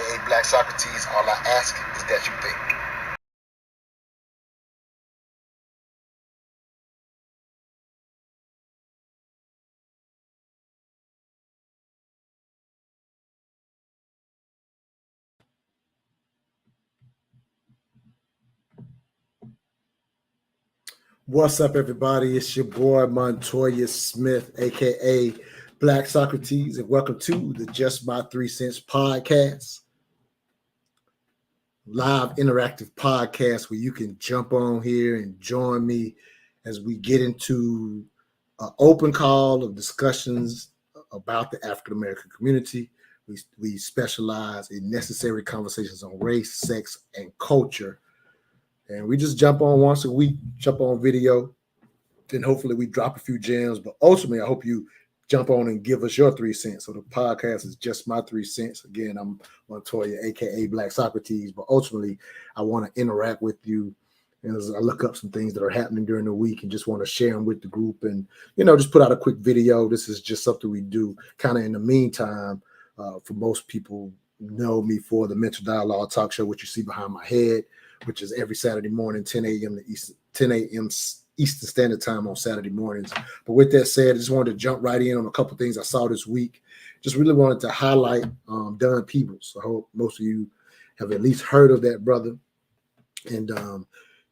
aka Black Socrates. All I ask is that you think. What's up, everybody? It's your boy Montoya Smith, aka Black Socrates, and welcome to the Just My 3 Cents podcast, live interactive podcast where you can jump on here and join me as we get into an open call of discussions about the African American community. We specialize in necessary conversations on race, sex, and culture. And we just jump on once a week, jump on video. Then hopefully we drop a few gems. But ultimately, I hope you jump on and give us your 3 cents. So the podcast is Just My 3 Cents. Again, I'm Montoya, aka Black Socrates. But ultimately, I want to interact with you. And as I look up some things that are happening during the week and just want to share them with the group and, just put out a quick video. This is just something we do kind of in the meantime. For most people know me for the Mental Dialogue Talk Show, which you see behind my head, which is every Saturday morning, 10 a.m. Eastern Standard Time on Saturday mornings. But with that said, I just wanted to jump right in on a couple things I saw this week. Just really wanted to highlight Don Peebles. I hope most of you have at least heard of that brother, and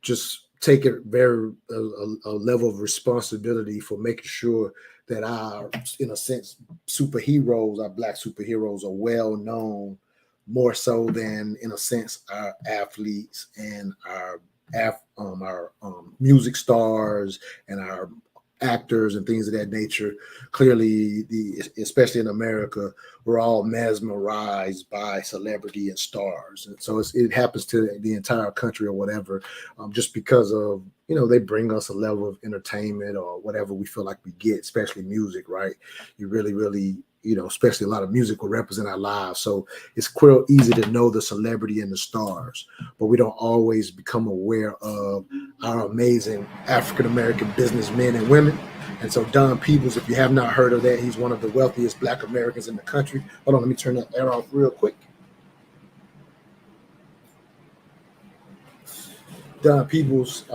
just take it very a level of responsibility for making sure that our, in a sense, superheroes, our Black superheroes, are well known, more so than, in a sense, our athletes and our music stars and our actors and things of that nature. Clearly, especially in America, we're all mesmerized by celebrity and stars, and so it happens to the entire country or whatever, just because of they bring us a level of entertainment or whatever we feel like we get, especially music, right? You really especially a lot of music will represent our lives. So it's quite easy to know the celebrity and the stars, but we don't always become aware of our amazing African-American businessmen and women. And so Don Peebles, if you have not heard of that, he's one of the wealthiest Black Americans in the country. Hold on, let me turn that air off real quick. Don Peebles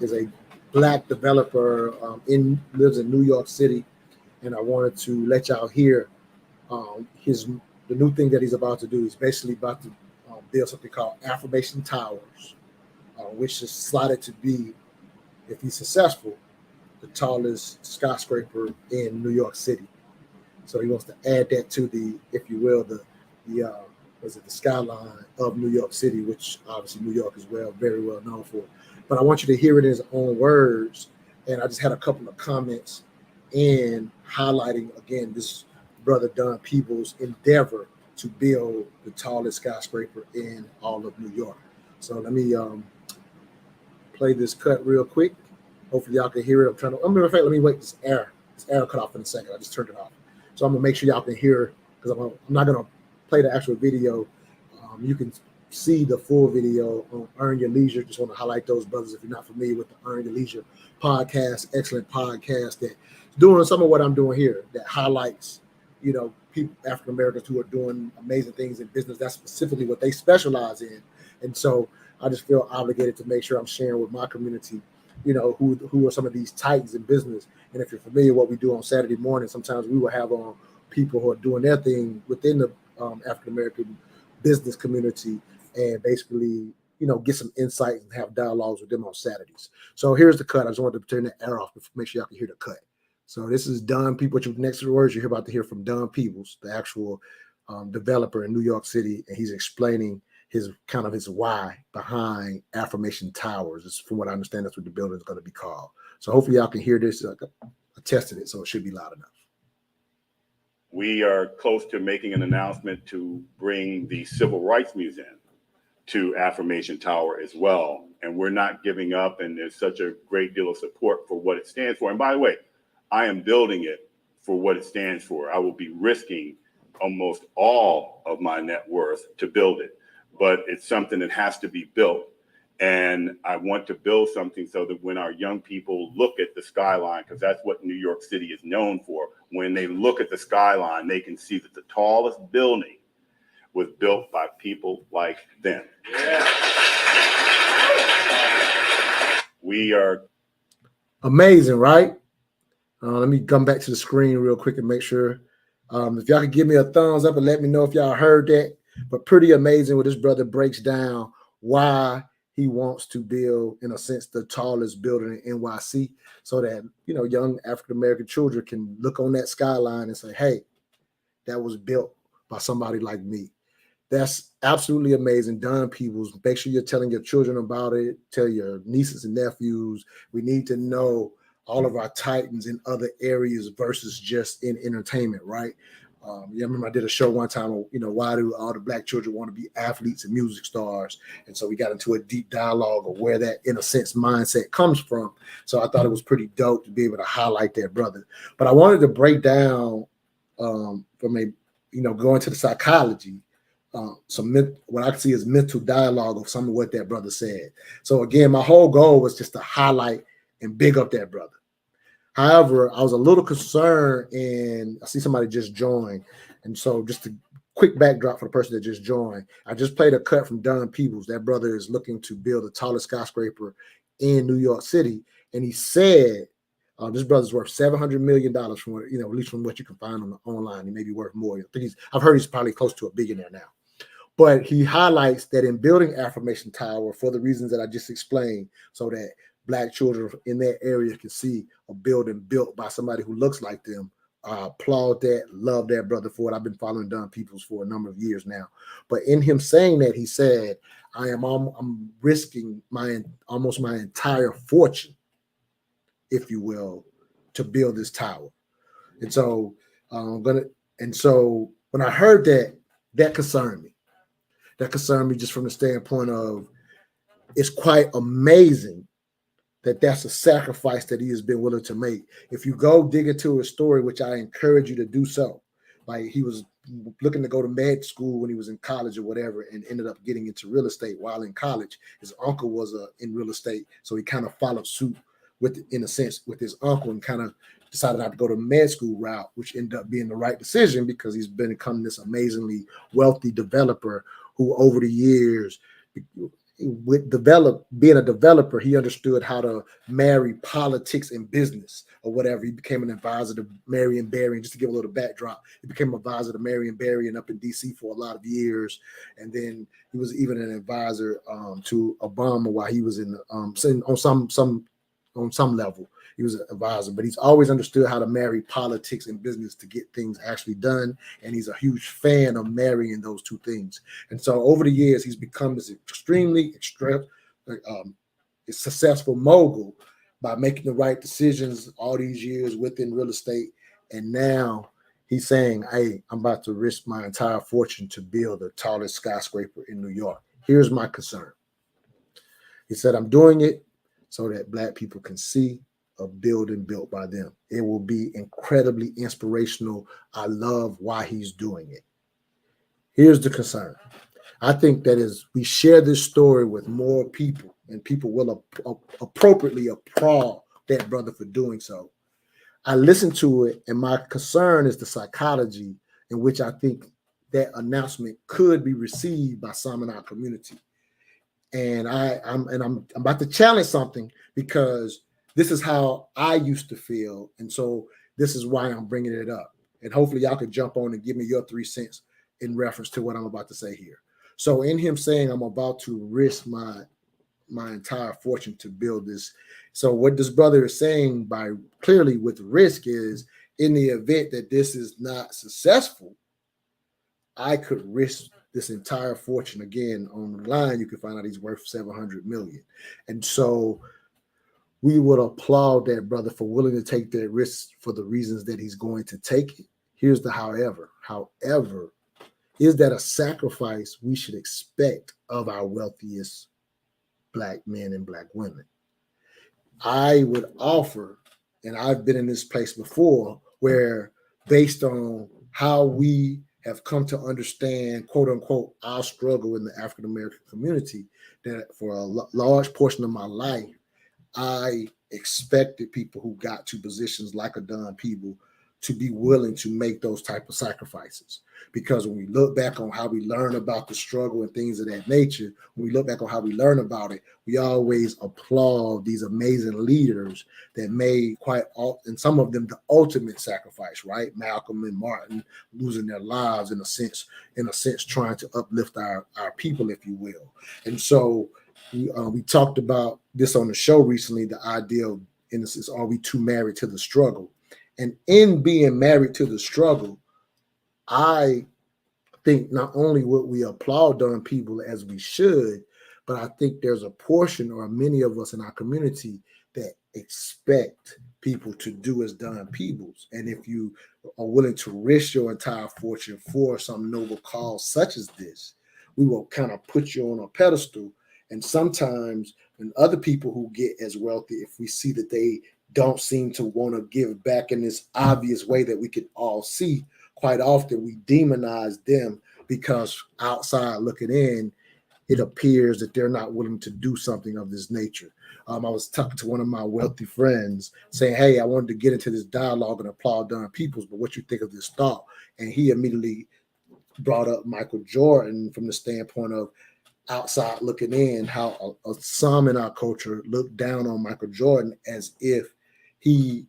is a Black developer, lives in New York City. And I wanted to let y'all hear the new thing that he's about to do. He's basically about to build something called Affirmation Towers, which is slotted to be, if he's successful, the tallest skyscraper in New York City. So he wants to add that to the, if you will, the skyline of New York City, which obviously New York is very well known for. But I want you to hear it in his own words. And I just had a couple of comments and highlighting, again, this brother Don Peebles' endeavor to build the tallest skyscraper in all of New York. So let me play this cut real quick. Hopefully y'all can hear it. Matter of fact, let me wait. This air cut off in a second. I just turned it off. So I'm gonna make sure y'all can hear, because I'm not gonna play the actual video. You can see the full video on Earn Your Leisure. Just want to highlight those brothers if you're not familiar with the Earn Your Leisure podcast. Excellent podcast that doing some of what I'm doing here, that highlights, people, African Americans who are doing amazing things in business. That's specifically what they specialize in. And so I just feel obligated to make sure I'm sharing with my community, who are some of these titans in business. And if you're familiar with what we do on Saturday morning, sometimes we will have on people who are doing their thing within the African American business community, and basically, get some insight and have dialogues with them on Saturdays. So here's the cut. I just wanted to turn the air off to make sure y'all can hear the cut. So this is Don Peebles. Next to the words, you're about to hear from Don Peebles, the actual developer in New York City, and he's explaining his why behind Affirmation Towers. It's, from what I understand, that's what the building is going to be called. So hopefully y'all can hear this. I tested it, so it should be loud enough. We are close to making an announcement to bring the Civil Rights Museum to Affirmation Tower as well. And we're not giving up, and there's such a great deal of support for what it stands for. And by the way, I am building it for what it stands for. I will be risking almost all of my net worth to build it, but it's something that has to be built. And I want to build something so that when our young people look at the skyline, because that's what New York City is known for, when they look at the skyline, they can see that the tallest building was built by people like them. We are amazing, right? Let me come back to the screen real quick and make sure. If y'all could give me a thumbs up and let me know if y'all heard that. But pretty amazing what this brother breaks down why he wants to build, in a sense, the tallest building in NYC, so that, you know, young African-American children can look on that skyline and say, hey, that was built by somebody like me. That's absolutely amazing. Don Peebles, make sure you're telling your children about it. Tell your nieces and nephews. We need to know all of our titans in other areas versus just in entertainment, right? Yeah, I remember I did a show one time, you know, why do all the black children want to be athletes and music stars? And so we got into a deep dialogue of where that, in a sense, mindset comes from. So I thought it was pretty dope to be able to highlight that, brother. But I wanted to break down from a, you know, going to the psychology, what I can see is mental dialogue of some of what that brother said. So again, my whole goal was just to highlight and big up that brother. However, I was a little concerned, and I see somebody just joined. And so just a quick backdrop for the person that just joined. I just played a cut from Don Peebles. That brother is looking to build the tallest skyscraper in New York City. And he said, this brother's worth $700 million from what, you know, at least from what you can find on the online. He may be worth more. I've heard he's probably close to $1 billionaire now. But he highlights that in building Affirmation Tower, for the reasons that I just explained, so that black children in that area can see a building built by somebody who looks like them. I applaud that, love that brother for it. I've been following Don Peebles for a number of years now. But in him saying that, he said, I'm risking almost my entire fortune, if you will, to build this tower. And so when I heard that, that concerned me. That concerned me just from the standpoint of it's quite amazing that that's a sacrifice that he has been willing to make. If you go dig into his story, which I encourage you to do so, like he was looking to go to med school when he was in college or whatever, and ended up getting into real estate while in college. His uncle was in real estate, so he kind of followed suit in a sense, with his uncle, and kind of decided not to go to med school route, which ended up being the right decision because he's become this amazingly wealthy developer who over the years, being a developer, he understood how to marry politics and business or whatever. He became an advisor to Marion Barry. And just to give a little backdrop, he became an advisor to Marion Barry and up in DC for a lot of years. And then he was even an advisor to Obama while he was in on some level. He was an advisor, but he's always understood how to marry politics and business to get things actually done. And he's a huge fan of marrying those two things. And so over the years, he's become this extremely successful mogul by making the right decisions all these years within real estate. And now he's saying, hey, I'm about to risk my entire fortune to build the tallest skyscraper in New York. Here's my concern. He said, I'm doing it so that black people can see a building built by them. It will be incredibly inspirational. I love why he's doing it. Here's the concern. I think that as we share this story with more people, and people will appropriately applaud that brother for doing so, I listened to it, and my concern is the psychology in which I think that announcement could be received by some in our community. And I'm about to challenge something, because this is how I used to feel. And so this is why I'm bringing it up. And hopefully y'all could jump on and give me your 3 cents in reference to what I'm about to say here. So in him saying, I'm about to risk my entire fortune to build this. So what this brother is saying by clearly with risk is, in the event that this is not successful, I could risk this entire fortune. Again, on the line, you can find out he's worth $700 million. And so we would applaud that brother for willing to take that risk for the reasons that he's going to take it. Here's the however. However, is that a sacrifice we should expect of our wealthiest black men and black women? I would offer, and I've been in this place before, where based on how we have come to understand, quote unquote, our struggle in the African American community, that for a large portion of my life, I expected people who got to positions like a Don Peebles to be willing to make those type of sacrifices. Because when we look back on how we learn about the struggle and things of that nature, when we look back on how we learn about it, we always applaud these amazing leaders that made and some of them the ultimate sacrifice, right? Malcolm and Martin losing their lives in a sense, trying to uplift our people, if you will. And so we talked about this on the show recently, the idea of, in a sense, are we too married to the struggle? And in being married to the struggle, I think not only would we applaud Don Peebles as we should, but I think there's a portion or many of us in our community that expect people to do as Don Peebles. And if you are willing to risk your entire fortune for some noble cause such as this, we will kind of put you on a pedestal. And sometimes when other people who get as wealthy, if we see that they don't seem to want to give back in this obvious way that we can all see, quite often we demonize them because outside looking in, it appears that they're not willing to do something of this nature. I was talking to one of my wealthy friends saying, hey, I wanted to get into this dialogue and applaud Don Peebles, but what you think of this thought? And he immediately brought up Michael Jordan from the standpoint of outside looking in, how some in our culture look down on Michael Jordan as if he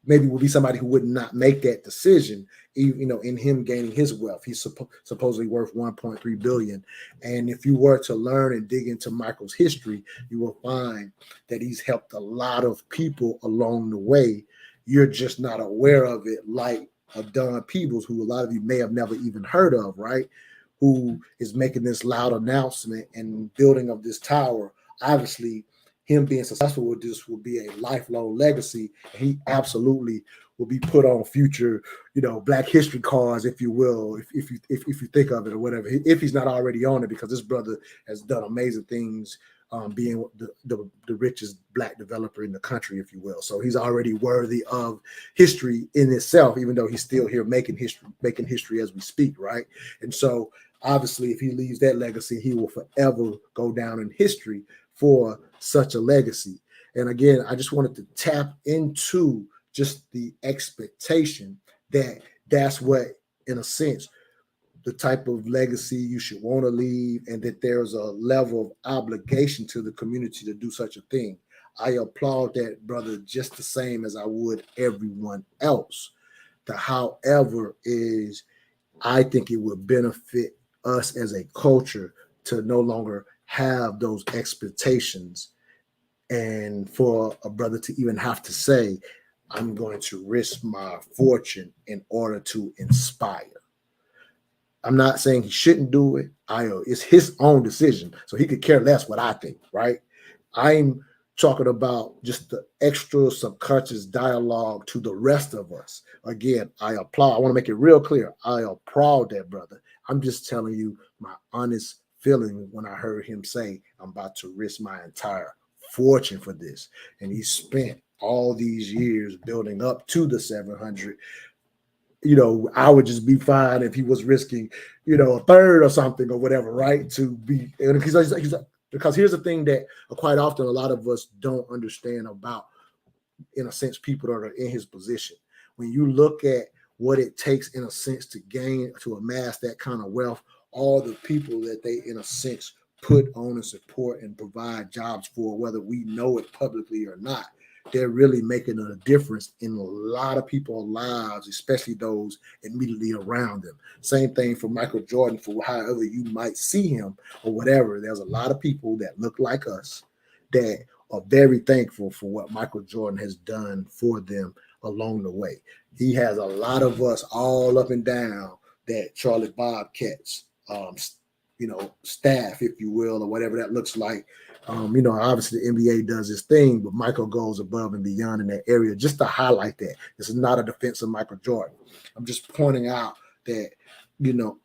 maybe would be somebody who would not make that decision, in him gaining his wealth. He's supposedly worth $1.3 billion. And if you were to learn and dig into Michael's history, you will find that he's helped a lot of people along the way. You're just not aware of it, like a Don Peebles, who a lot of you may have never even heard of, right? Who is making this loud announcement and building of this tower. Obviously, him being successful with this will be a lifelong legacy. And he absolutely will be put on future, Black history cards, if you will, if you think of it or whatever, if he's not already on it, because this brother has done amazing things, being the richest Black developer in the country, if you will. So he's already worthy of history in itself, even though he's still here making history as we speak, right? And so obviously, if he leaves that legacy, he will forever go down in history for such a legacy. And again, I just wanted to tap into just the expectation that that's what, in a sense, the type of legacy you should want to leave, and that there's a level of obligation to the community to do such a thing. I applaud that, brother, just the same as I would everyone else. The however is, I think it would benefit us as a culture to no longer have those expectations, and for a brother to even have to say, I'm going to risk my fortune in order to inspire. I'm not saying he shouldn't do it. It's his own decision, so he could care less what I think, right? I'm talking about just the extra subconscious dialogue to the rest of us. Again, I applaud. I want to make it real clear. I applaud that brother. I'm just telling you my honest feeling when I heard him say, I'm about to risk my entire fortune for this. And he spent all these years building up to the 700. I would just be fine if he was risking, a third or something or whatever, right? To be, because here's the thing that quite often a lot of us don't understand about, in a sense, people that are in his position. When you look at what it takes, in a sense, to amass that kind of wealth, all the people that they, in a sense, put on and support and provide jobs for, whether we know it publicly or not, they're really making a difference in a lot of people's lives, especially those immediately around them. Same thing for Michael Jordan, for however you might see him or whatever. There's a lot of people that look like us that are very thankful for what Michael Jordan has done for them along the way. He has a lot of us all up and down that Charlie Bobcats, staff, if you will, or whatever that looks like. Obviously the NBA does its thing, but Michael goes above and beyond in that area, just to highlight that. This is not a defense of Michael Jordan. I'm just pointing out that,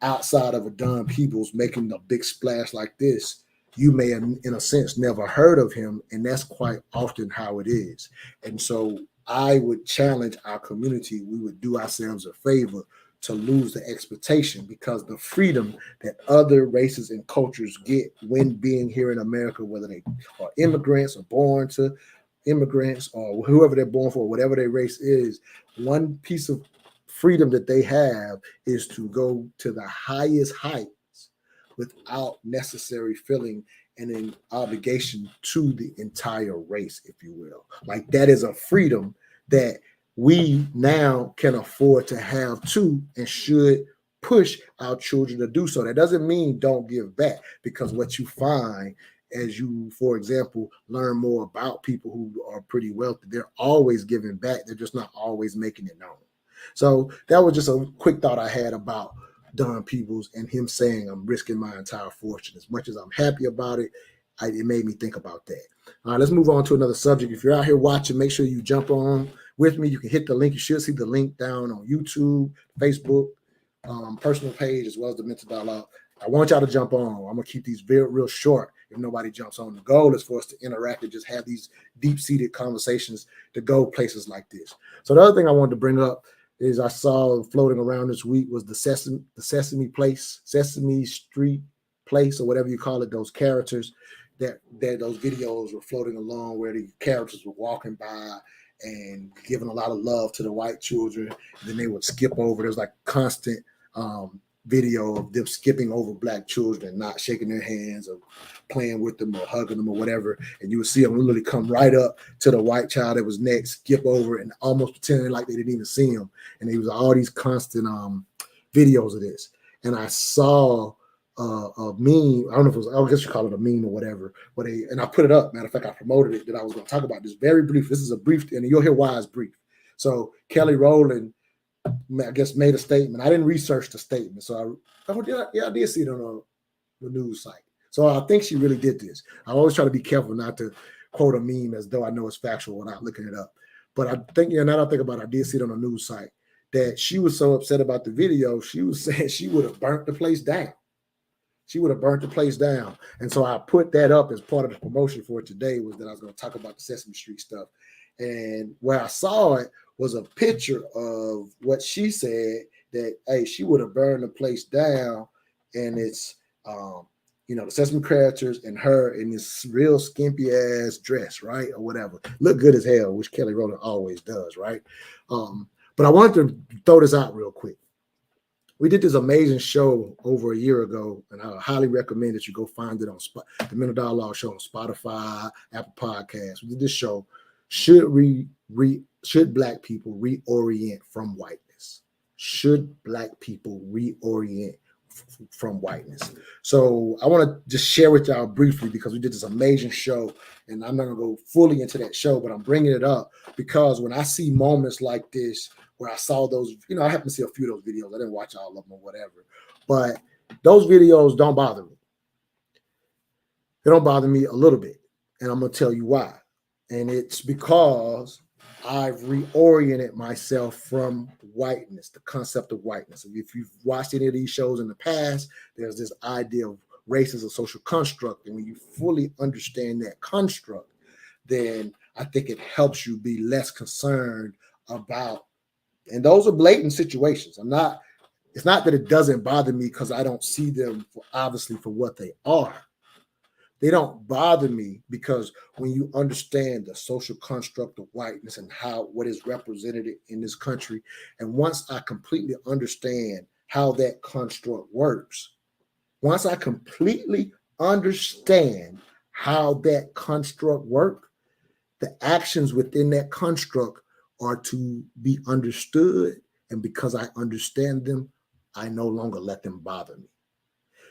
outside of a Don Peebles making a big splash like this, you may have, in a sense, never heard of him, and that's quite often how it is. And so I would challenge our community, we would do ourselves a favor to lose the expectation, because the freedom that other races and cultures get when being here in America, whether they are immigrants or born to, immigrants or whoever they're born for, whatever their race is, one piece of freedom that they have is to go to the highest heights without necessary feeling an obligation to the entire race, if you will. Like that is a freedom that we now can afford to have too, and should push our children to do so. That doesn't mean don't give back, because what you find as you, for example, learn more about people who are pretty wealthy, they're always giving back. They're just not always making it known. So that was just a quick thought I had about Don Peebles and him saying, I'm risking my entire fortune. As much as I'm happy about it, it made me think about that. All right, let's move on to another subject. If you're out here watching, make sure you jump on with me. You can hit the link. You should see the link down on YouTube, Facebook, personal page, as well as the Mental Dialogue. I want y'all to jump on. I'm going to keep these real short if nobody jumps on. The goal is for us to interact and just have these deep-seated conversations to go places like this. So the other thing I wanted to bring up is I saw floating around this week was the Sesame Street place, or whatever you call it, those characters that those videos were floating along where the characters were walking by and giving a lot of love to the white children. And then they would skip over. There's like constant video of them skipping over black children and not shaking their hands or playing with them or hugging them or whatever. And you would see them literally come right up to the white child that was next, skip over, and almost pretending like they didn't even see him. And there was all these constant videos of this. And I saw a meme. I don't know if it was, I guess you call it a meme or whatever. But and I put it up. Matter of fact, I promoted it that I was going to talk about this very brief. This is a brief, and you'll hear why it's brief. So Kelly Rowland, I guess, made a statement. I didn't research the statement, so I did see it on the news site. So I think she really did this. I always try to be careful not to quote a meme as though I know it's factual without looking it up. But I think, now that I think about it, I did see it on a news site that she was so upset about the video, she was saying she would have burnt the place down. She would have burnt the place down. And so I put that up as part of the promotion for today, was that I was going to talk about the Sesame Street stuff. And where I saw it was a picture of what she said, that, hey, she would have burned the place down. And it's, the Sesame characters and her in this real skimpy ass dress, right? Or whatever. Look good as hell, which Kelly Rowland always does, right? But I wanted to throw this out real quick. We did this amazing show over a year ago, and I highly recommend that you go find it on the Mental Dialogue show on Spotify, Apple Podcasts. We did this show. Should Black people reorient from whiteness? Should Black people reorient from whiteness? So I want to just share with y'all briefly, because we did this amazing show, and I'm not going to go fully into that show, but I'm bringing it up because when I see moments like this, where I saw those, I happen to see a few of those videos. I didn't watch all of them or whatever, but those videos don't bother me. They don't bother me a little bit, and I'm going to tell you why. And it's because I've reoriented myself from whiteness, the concept of whiteness. If you've watched any of these shows in the past, there's this idea of race as a social construct. And when you fully understand that construct, then I think it helps you be less concerned about, and those are blatant situations. It's not that it doesn't bother me because I don't see them obviously for what they are. They don't bother me because when you understand the social construct of whiteness and what is represented in this country, and once I completely understand how that construct works, once I completely understand how that construct works, the actions within that construct are to be understood. And because I understand them, I no longer let them bother me.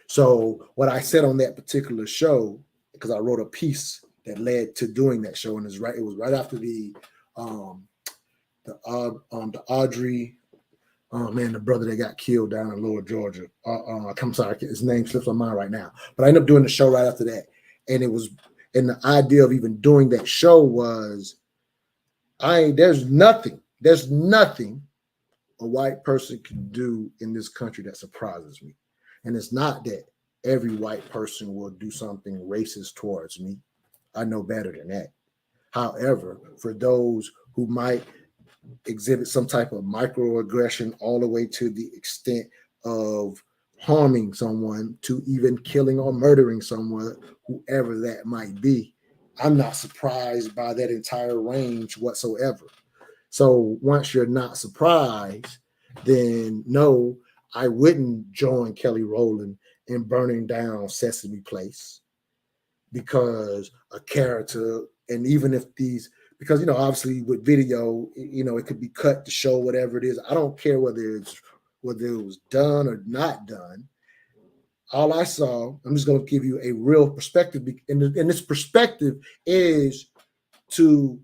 So what I said on that particular show, because I wrote a piece that led to doing that show, and it was right after the Audrey, the brother that got killed down in Lower Georgia. I'm sorry, his name slips my mind right now. But I ended up doing the show right after that, and the idea of even doing that show was, there's nothing a white person can do in this country that surprises me. And it's not that every white person will do something racist towards me. I know better than that. However, for those who might exhibit some type of microaggression all the way to the extent of harming someone, to even killing or murdering someone, whoever that might be, I'm not surprised by that entire range whatsoever. So once you're not surprised, then no, I wouldn't join Kelly Rowland in burning down Sesame Place because a character, and even if these, because obviously with video, it could be cut to show whatever it is. I don't care whether it was done or not done. All I saw, I'm just going to give you a real perspective, and this perspective is to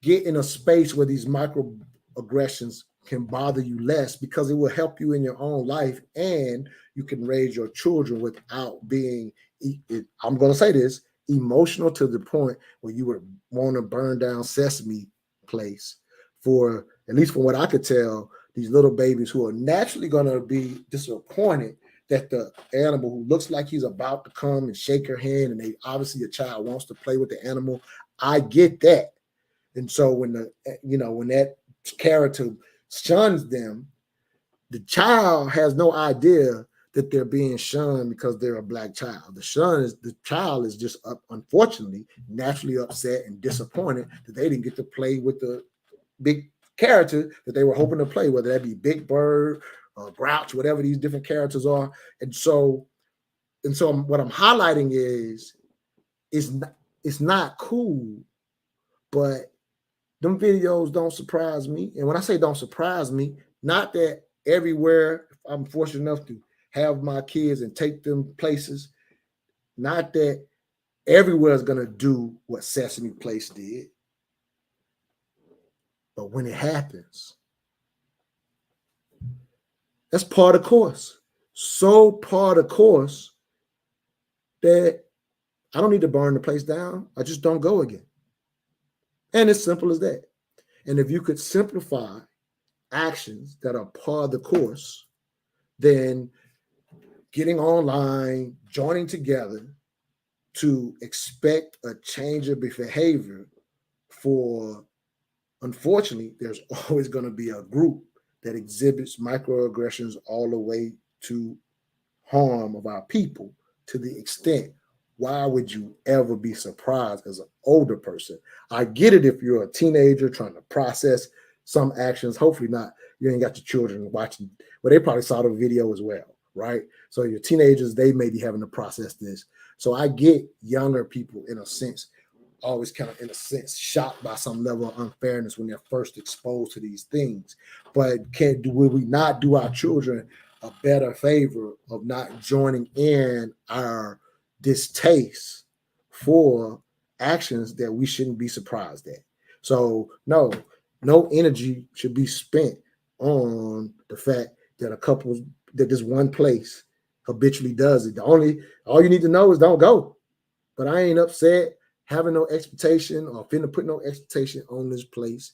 get in a space where these microaggressions can bother you less, because it will help you in your own life, and you can raise your children without being, I'm going to say this, emotional to the point where you would want to burn down Sesame Place for, at least from what I could tell, these little babies who are naturally going to be disappointed that the animal who looks like he's about to come and shake her hand, and obviously a child wants to play with the animal. I get that. And so when that character shuns them, the child has no idea that they're being shunned because they're a Black child. The child is just unfortunately naturally upset and disappointed that they didn't get to play with the big character that they were hoping to play, whether that be Big Bird, Grouch, whatever these different characters are. And so what I'm highlighting is it's not cool, but them videos don't surprise me. And when I say don't surprise me, not that everywhere I'm fortunate enough to have my kids and take them places, not that everywhere is going to do what Sesame Place did. But when it happens, that's part of the course. So part of the course that I don't need to burn the place down. I just don't go again. And it's simple as that. And if you could simplify actions that are part of the course, then getting online, joining together to expect a change of behavior for, unfortunately, there's always going to be a group that exhibits microaggressions all the way to harm of our people, to the extent, why would you ever be surprised as an older person? I get it if you're a teenager trying to process some actions. Hopefully not. You ain't got your children watching. Well, they probably saw the video as well, right? So your teenagers, they may be having to process this. So I get younger people, in a sense, always kind of, in a sense, shocked by some level of unfairness when they're first exposed to these things. But will we not do our children a better favor of not joining in our distaste for actions that we shouldn't be surprised at? So no energy should be spent on the fact that that this one place habitually does it. All you need to know is don't go. But I ain't upset having no expectation or finna put no expectation on this place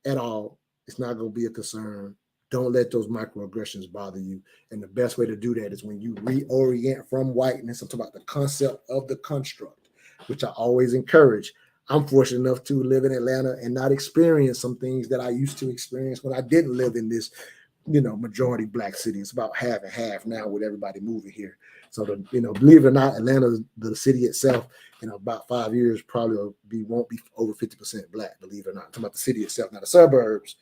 at all. It's not going to be a concern. Don't let those microaggressions bother you. And the best way to do that is when you reorient from whiteness. I'm talking about the concept of the construct, which I always encourage. I'm fortunate enough to live in Atlanta and not experience some things that I used to experience when I didn't live in this, majority Black city. It's about half and half now with everybody moving here. So, believe it or not, Atlanta, the city itself, in about 5 years, probably won't be over 50% Black, believe it or not. I'm talking about the city itself. Now, the suburbs,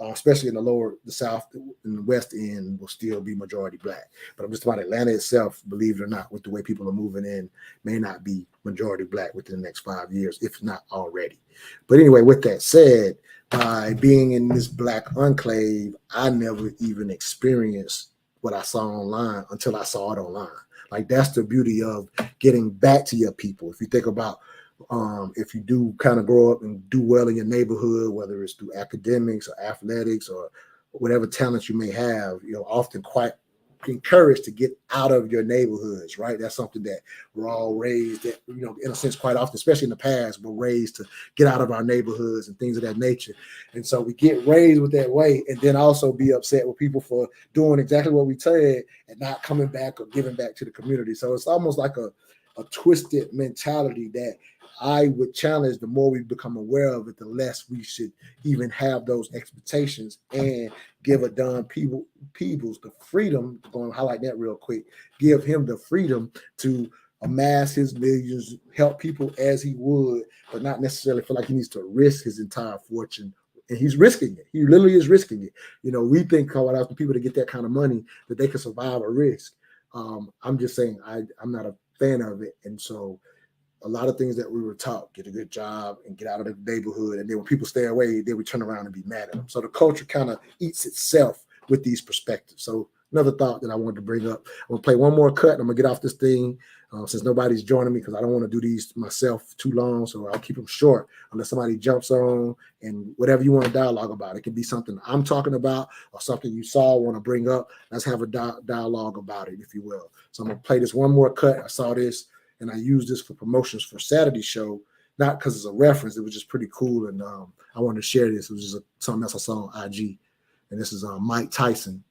especially in the South and the West End, will still be majority Black. But I'm just talking about Atlanta itself, believe it or not, with the way people are moving in, may not be majority Black within the next 5 years, if not already. But anyway, with that said, by being in this Black enclave, I never even experienced what I saw online until I saw it online. Like, that's the beauty of getting back to your people. If you think about, if you do kind of grow up and do well in your neighborhood, whether it's through academics or athletics or whatever talents you may have, you're often quite encouraged to get out of your neighborhoods, right? That's something that we're all raised that, in a sense, quite often, especially in the past, we're raised to get out of our neighborhoods and things of that nature. And so we get raised with that way, and then also be upset with people for doing exactly what we said and not coming back or giving back to the community. So it's almost like a twisted mentality that I would challenge. The more we become aware of it, the less we should even have those expectations, and give a Don Peebles the freedom, going to highlight that real quick, give him the freedom to amass his millions, help people as he would, but not necessarily feel like he needs to risk his entire fortune. And he's risking it. He literally is risking it. We think quite often people to get that kind of money that they can survive a risk. I'm just saying I'm not a fan of it. And so a lot of things that we were taught, get a good job and get out of the neighborhood. And then when people stay away, then we turn around and be mad at them. So the culture kind of eats itself with these perspectives. So another thought that I wanted to bring up. I'm going to play one more cut. I'm going to get off this thing since nobody's joining me because I don't want to do these myself too long. So I'll keep them short unless somebody jumps on and whatever you want to dialogue about. It can be something I'm talking about or something you saw, want to bring up. Let's have a dialogue about it, if you will. So I'm going to play this one more cut. I saw this and I used this for promotions for Saturday show, not because it's a reference. It was just pretty cool. And I wanted to share this. It was just something else I saw on IG. And this is Mike Tyson.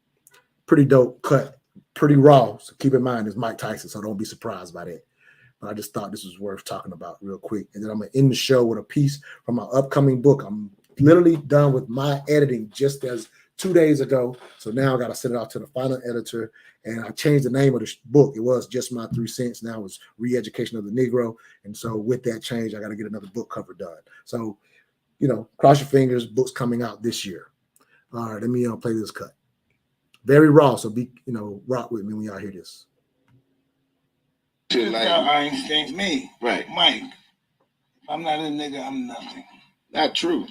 Pretty dope cut, pretty raw. So keep in mind, it's Mike Tyson, so don't be surprised by that. But I just thought this was worth talking about real quick. And then I'm going to end the show with a piece from my upcoming book. I'm literally done with my editing just as 2 days ago. So now I got to send it off to the final editor. And I changed the name of the book. It was just my 3 cents. Now it's Re-Education of the Negro. And so with that change, I got to get another book cover done. So, cross your fingers, book's coming out this year. All right, let me play this cut. Very raw, so be, rock with me when y'all hear this. Einstein's me. Right. Mike. If I'm not a nigga, I'm nothing. Not true.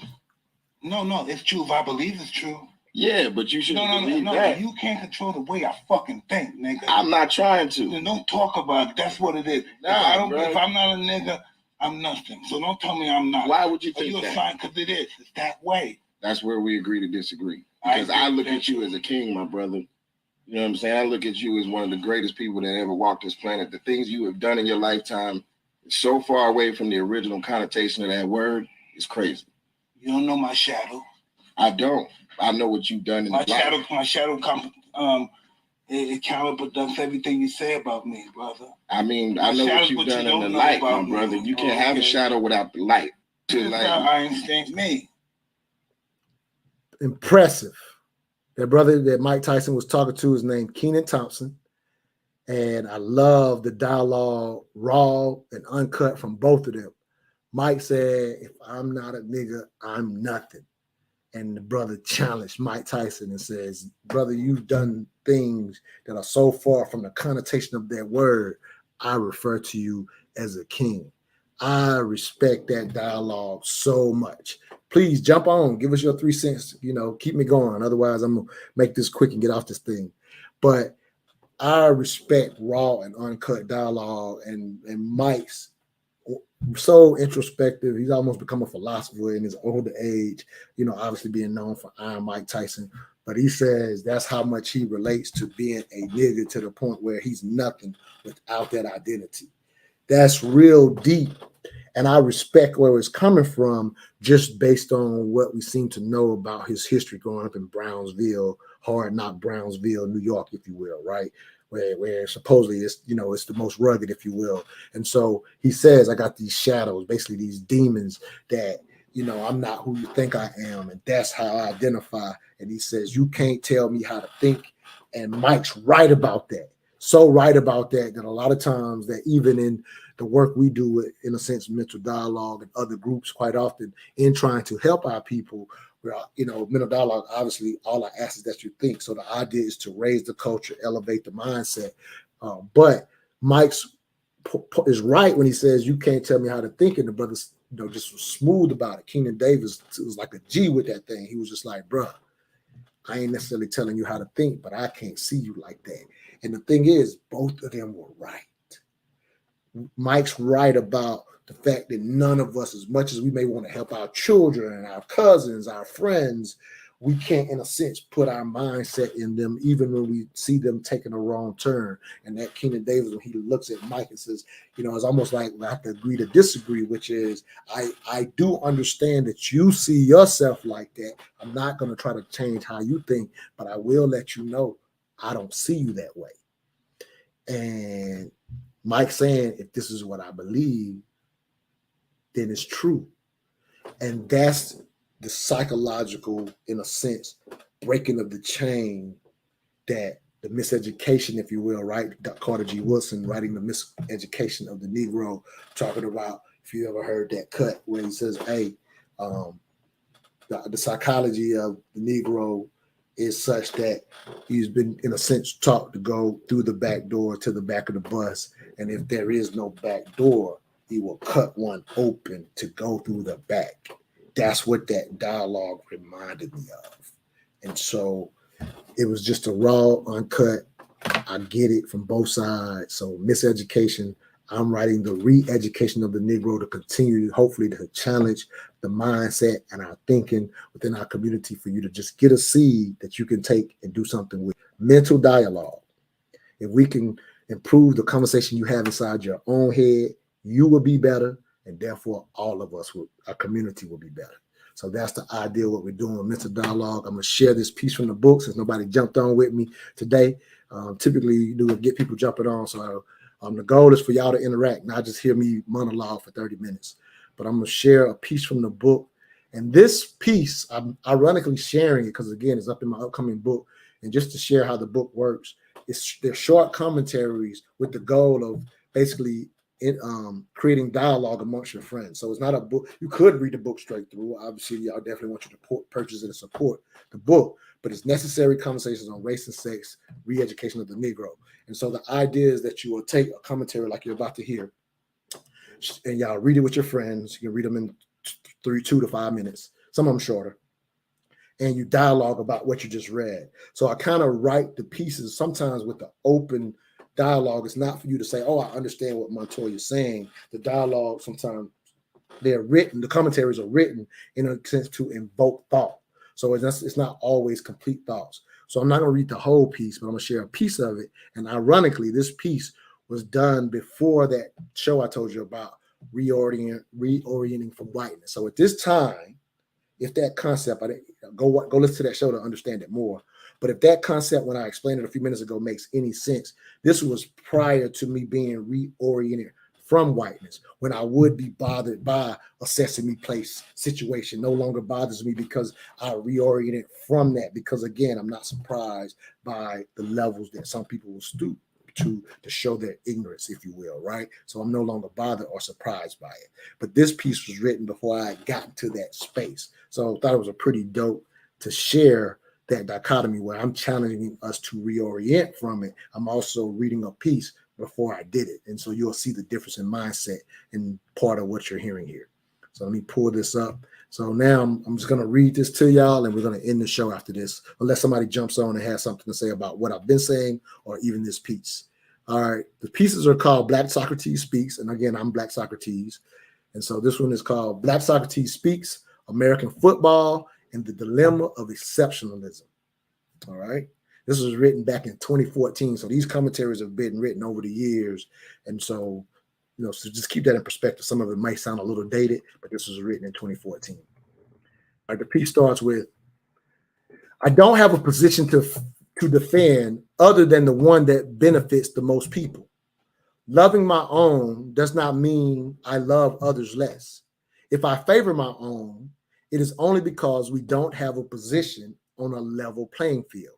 No, it's true if I believe it's true. Yeah, but you shouldn't believe that. You can't control the way I fucking think, nigga. I'm not trying to. Then don't talk about it. That's what it is. Nah, if I'm not a nigga, I'm nothing. So don't tell me I'm not. Why would you think that? You're because it is. It's that way. That's where we agree to disagree. Because I look at you as a king, my brother. You know what I'm saying? I look at you as one of the greatest people that ever walked this planet. The things you have done in your lifetime is so far away from the original connotation of that word. It's crazy. You don't know my shadow. I don't. I know what you've done in my shadow. My shadow it counterproducts everything you say about me, brother. I mean, I know what you've done in the light, my brother. You can't have a shadow without the light. Einstein's me. Impressive. That brother that Mike Tyson was talking to is named Kenan Thompson. And I love the dialogue, raw and uncut from both of them. Mike said, if I'm not a nigga, I'm nothing. And the brother challenged Mike Tyson and says, brother, you've done things that are so far from the connotation of that word. I refer to you as a king. I respect that dialogue so much. Please jump on, give us your 3 cents, keep me going. Otherwise, I'm going to make this quick and get off this thing. But I respect raw and uncut dialogue and Mike's so introspective. He's almost become a philosopher in his older age, obviously being known for Iron Mike Tyson. But he says that's how much he relates to being a nigga to the point where he's nothing without that identity. That's real deep. And I respect where it's coming from just based on what we seem to know about his history growing up in Brownsville, hard knock Brownsville, New York, if you will, right? Where supposedly it's, it's the most rugged, if you will. And so he says, I got these shadows, basically these demons that, I'm not who you think I am. And that's how I identify. And he says, you can't tell me how to think. And Mike's right about that. So right about that a lot of times that even in the work we do, in a sense, mental dialogue and other groups quite often in trying to help our people, where, mental dialogue, obviously all I ask is that you think. So the idea is to raise the culture, elevate the mindset. But Mike's is right when he says, you can't tell me how to think. And the brothers, just was smooth about it. Keenan Davis was like a G with that thing. He was just like, bruh, I ain't necessarily telling you how to think, but I can't see you like that. And the thing is, both of them were right. Mike's right about the fact that none of us, as much as we may want to help our children and our cousins, our friends, we can't, in a sense, put our mindset in them, even when we see them taking a wrong turn. And that Keenan Davis, when he looks at Mike and says, it's almost like we have to agree to disagree, which is, I do understand that you see yourself like that. I'm not going to try to change how you think, but I will let you know I don't see you that way. And Mike saying, if this is what I believe, then it's true. And that's the psychological, in a sense, breaking of the chain that the miseducation, if you will, right? Carter G. Woodson writing the miseducation of the Negro, talking about, if you ever heard that cut where he says, hey, the psychology of the Negro is such that he's been, in a sense, taught to go through the back door to the back of the bus. And if there is no back door, he will cut one open to go through the back. That's what that dialogue reminded me of. And so it was just a raw, uncut. I get it from both sides. So miseducation, I'm writing the re-education of the Negro to continue, hopefully, to challenge the mindset and our thinking within our community for you to just get a seed that you can take and do something with. Mental dialogue. If we can improve the conversation you have inside your own head, you will be better, and therefore all of us, our community will be better. So that's the idea of what we're doing with mental dialogue. I'm going to share this piece from the book since nobody jumped on with me today. Typically, you do get people jumping on. So the goal is for y'all to interact, not just hear me monologue for 30 minutes. But I'm going to share a piece from the book. And this piece, I'm ironically sharing it because, again, it's up in my upcoming book. And just to share how the book works, they're short commentaries with the goal of basically creating dialogue amongst your friends. So it's not a book. You could read the book straight through. Obviously, I definitely want you to purchase it and support the book. But it's necessary conversations on race and sex, re-education of the Negro. And so the idea is that you will take a commentary like you're about to hear, and y'all read it with your friends. You can read them in 2 to 5 minutes. Some of them shorter. And you dialogue about what you just read. So I kind of write the pieces sometimes with the open dialogue. It's not for you to say, oh, I understand what Montoya's saying. The dialogue, sometimes they're written, the commentaries are written in a sense to invoke thought. So it's not always complete thoughts. So I'm not going to read the whole piece, but I'm going to share a piece of it. And ironically, this piece was done before that show I told you about, reorienting from whiteness. So at this time, if that concept, go listen to that show to understand it more. But if that concept, when I explained it a few minutes ago, makes any sense, this was prior to me being reoriented from whiteness, when I would be bothered by a Sesame Place situation. No longer bothers me because I reoriented from that. Because again, I'm not surprised by the levels that some people will stoop to show their ignorance, if you will, right? So I'm no longer bothered or surprised by it. But this piece was written before I got to that space. So I thought it was a pretty dope to share that dichotomy where I'm challenging us to reorient from it. I'm also reading a piece before I did it. And so you'll see the difference in mindset in part of what you're hearing here. So let me pull this up. So now I'm just going to read this to y'all, and we're going to end the show after this, unless somebody jumps on and has something to say about what I've been saying or even this piece. All right. The pieces are called Black Socrates Speaks. And again, I'm Black Socrates. And so this one is called Black Socrates Speaks, American Football and the Dilemma of Exceptionalism. All right. This was written back in 2014. So these commentaries have been written over the years. And so, so just keep that in perspective. Some of it might sound a little dated, but this was written in 2014. All right, the piece starts with, I don't have a position to defend other than the one that benefits the most people. Loving my own does not mean I love others less. If I favor my own, it is only because we don't have a position on a level playing field.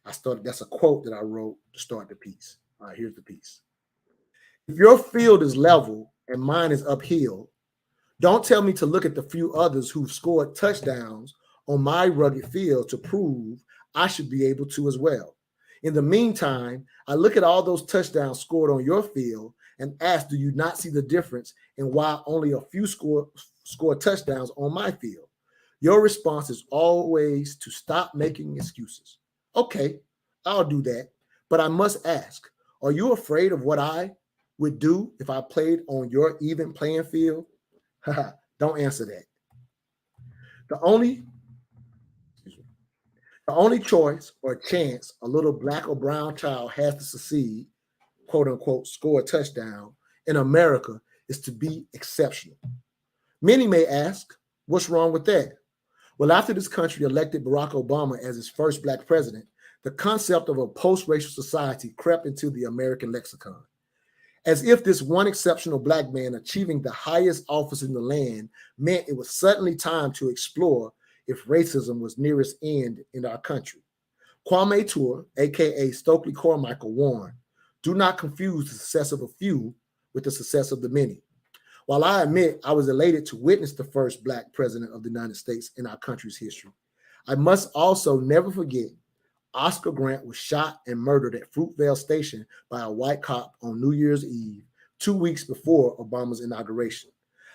That's a quote that I wrote to start the piece. All right, here's the piece. If your field is level and mine is uphill, don't tell me to look at the few others who've scored touchdowns on my rugged field to prove I should be able to as well. In the meantime, I look at all those touchdowns scored on your field and ask, do you not see the difference in why only a few score touchdowns on my field? Your response is always to stop making excuses. Okay, I'll do that. But I must ask, are you afraid of what I would do if I played on your even playing field? Don't answer that. The only choice or chance a little black or brown child has to succeed, quote unquote, score a touchdown in America is to be exceptional. Many may ask, what's wrong with that? Well, after this country elected Barack Obama as its first black president, the concept of a post-racial society crept into the American lexicon. As if this one exceptional black man achieving the highest office in the land meant it was suddenly time to explore if racism was nearest end in our country. Kwame Ture, aka Stokely Carmichael, warned, "Do not confuse the success of a few with the success of the many." While I admit I was elated to witness the first Black president of the United States in our country's history, I must also never forget Oscar Grant was shot and murdered at Fruitvale Station by a white cop on New Year's Eve, 2 weeks before Obama's inauguration.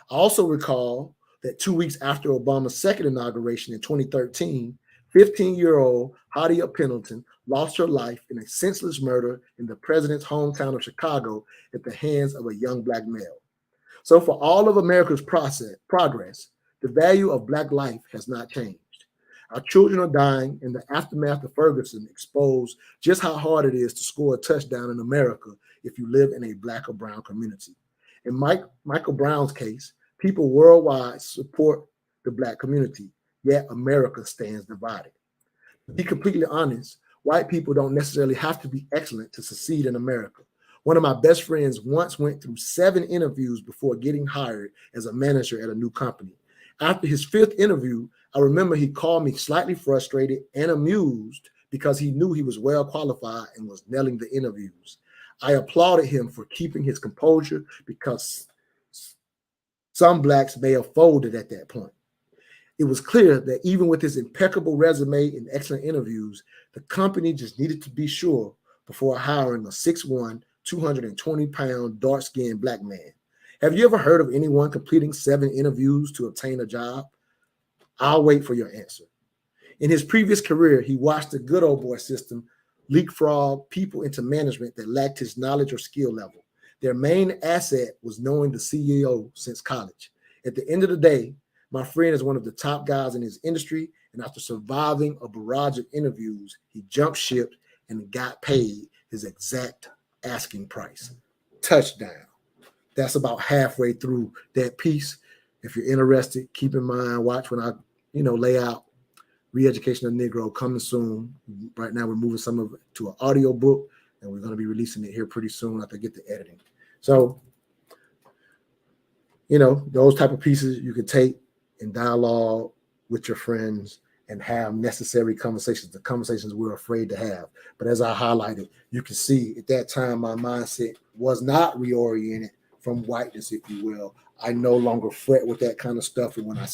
I also recall that 2 weeks after Obama's second inauguration in 2013, 15-year-old Hadia Pendleton lost her life in a senseless murder in the president's hometown of Chicago at the hands of a young Black male. So for all of America's progress, the value of Black life has not changed. Our children are dying, and the aftermath of Ferguson exposed just how hard it is to score a touchdown in America if you live in a Black or brown community. In Michael Brown's case, people worldwide support the Black community, yet America stands divided. To be completely honest, white people don't necessarily have to be excellent to succeed in America. One of my best friends once went through 7 interviews before getting hired as a manager at a new company. After his 5th interview, I remember he called me slightly frustrated and amused because he knew he was well qualified and was nailing the interviews. I applauded him for keeping his composure because some Blacks may have folded at that point. It was clear that even with his impeccable resume and excellent interviews, the company just needed to be sure before hiring a 6'1", 220-pound, dark-skinned Black man. Have you ever heard of anyone completing 7 interviews to obtain a job? I'll wait for your answer. In his previous career, he watched the good old boy system leapfrog people into management that lacked his knowledge or skill level. Their main asset was knowing the CEO since college. At the end of the day, my friend is one of the top guys in his industry, and after surviving a barrage of interviews, he jumped ship and got paid his exact asking price. Touchdown. That's about halfway through that piece. If you're interested, keep in mind, watch when I, lay out Re-Education of Negro coming soon. Right now, we're moving some of it to an audio book, and we're going to be releasing it here pretty soon after I get the editing. So, those type of pieces you can take in dialogue with your friends and have necessary conversations, the conversations we're afraid to have. But as I highlighted, you can see at that time, my mindset was not reoriented from whiteness, if you will. I no longer fret with that kind of stuff. And when I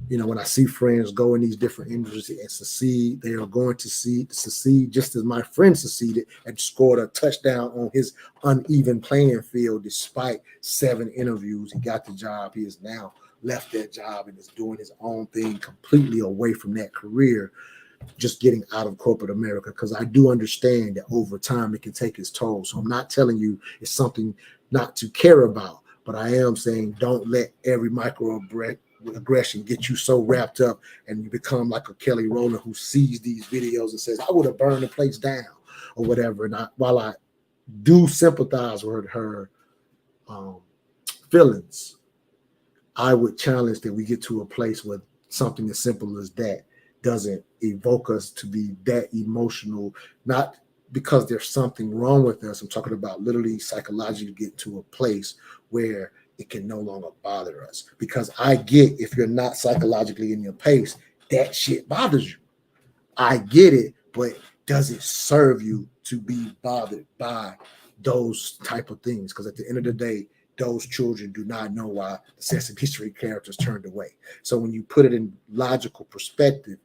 when I see friends go in these different industries and succeed, they are going to succeed just as my friend succeeded and scored a touchdown on his uneven playing field despite 7 interviews. He got the job. He has now left that job and is doing his own thing completely away from that career, just getting out of corporate America, because I do understand that over time it can take its toll. So I'm not telling you it's something not to care about, but I am saying don't let every microaggression get you so wrapped up and you become like a Kelly Rowland who sees these videos and says, I would have burned the place down or whatever. And while I do sympathize with her feelings, I would challenge that we get to a place where something as simple as that doesn't evoke us to be that emotional, not because there's something wrong with us. I'm talking about literally psychologically get to a place where it can no longer bother us. Because I get if you're not psychologically in your pace, that shit bothers you. I get it, but does it serve you to be bothered by those type of things? Because at the end of the day, those children do not know why the Sesame Street characters turned away. So when you put it in logical perspective,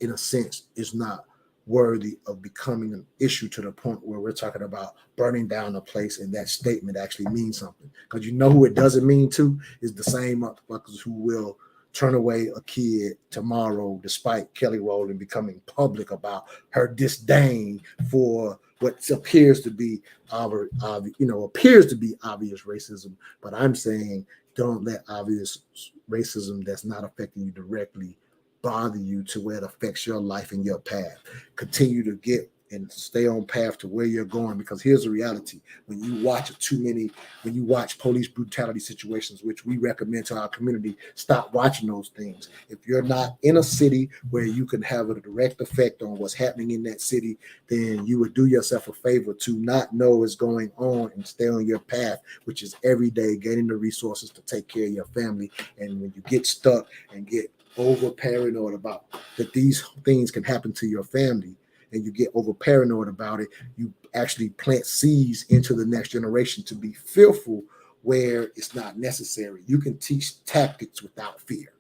in a sense, it's not worthy of becoming an issue to the point where we're talking about burning down a place and that statement actually means something. Because who it doesn't mean to is the same motherfuckers who will turn away a kid tomorrow despite Kelly Rowland becoming public about her disdain for what appears to be obvious racism. But I'm saying don't let obvious racism that's not affecting you directly bother you to where it affects your life and your path. Continue to get and stay on path to where you're going, because here's the reality. When you watch police brutality situations, which we recommend to our community, stop watching those things. If you're not in a city where you can have a direct effect on what's happening in that city, then you would do yourself a favor to not know what's going on and stay on your path, which is every day gaining the resources to take care of your family. And when you get stuck and get over paranoid about that these things can happen to your family, and you get over paranoid about it, you actually plant seeds into the next generation to be fearful where it's not necessary. You can teach tactics without fear.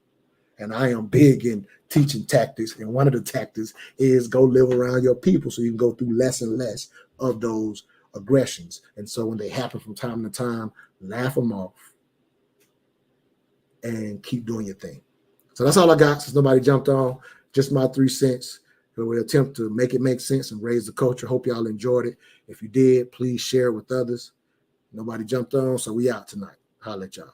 And I am big in teaching tactics. And one of the tactics is go live around your people so you can go through less and less of those aggressions. And so when they happen from time to time, laugh them off and keep doing your thing. So that's all I got since nobody jumped on. Just my 3 cents. We'll attempt to make it make sense and raise the culture. Hope y'all enjoyed it. If you did, please share it with others. Nobody jumped on, so we out tonight. Holla at y'all.